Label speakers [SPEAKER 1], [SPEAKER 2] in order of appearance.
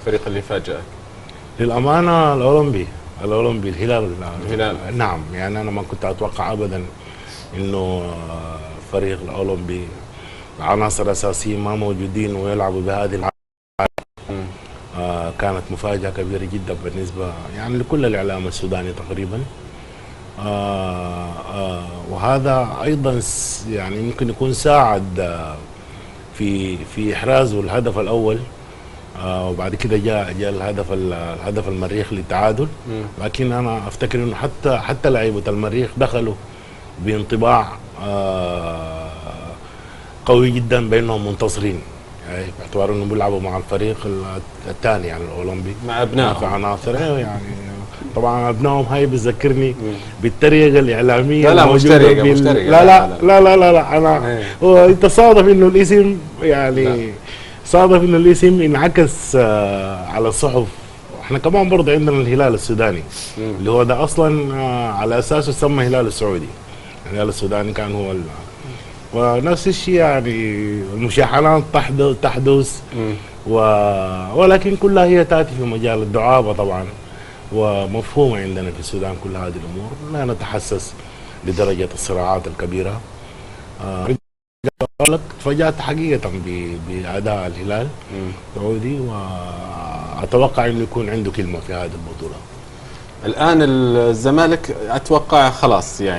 [SPEAKER 1] الفريق اللي فاجأك؟
[SPEAKER 2] للامانه الاولمبي الهلال. نعم، يعني انا ما كنت اتوقع ابدا انه فريق الاولمبي عناصر اساسيه ما موجودين ويلعبوا بهذه كانت مفاجاه كبيره جدا بالنسبه يعني لكل الاعلام السوداني تقريبا. وهذا ايضا يعني يمكن يكون ساعد في احرازه الهدف الاول. وبعد كده جاء الهدف المريخ للتعادل. لكن انا افتكر انه حتى لعيبه المريخ دخلوا بانطباع قوي جدا بانهم منتصرين، يعني باعتبار انهم بيلعبوا مع الفريق الثاني يعني الاولمبي
[SPEAKER 1] مع ابنائهم
[SPEAKER 2] في عناصر يعني. طبعا ابنائهم هاي بتذكرني بالتريقه الاعلاميه.
[SPEAKER 1] لا مش تريقه
[SPEAKER 2] لا انا هو انت صادف انه الاسم يعني صادف انه الاسم انعكس على الصحف. احنا كمان برضه عندنا الهلال السوداني اللي هو ده اصلا على اساسه سمى الهلال السعودي. الهلال السوداني كان هو ونفس الشيء يعني المشاحنات تحدث ولكن كلها هي تاتي في مجال الدعابه طبعا، ومفهومه عندنا في السودان كل هذه الامور. لا نتحسس لدرجه الصراعات الكبيره. تفاجأت حقيقة بأداء الهلال السعودي، وأتوقع أنه يكون عنده كلمة في هذه البطولة.
[SPEAKER 1] الآن الزمالك أتوقع خلاص يعني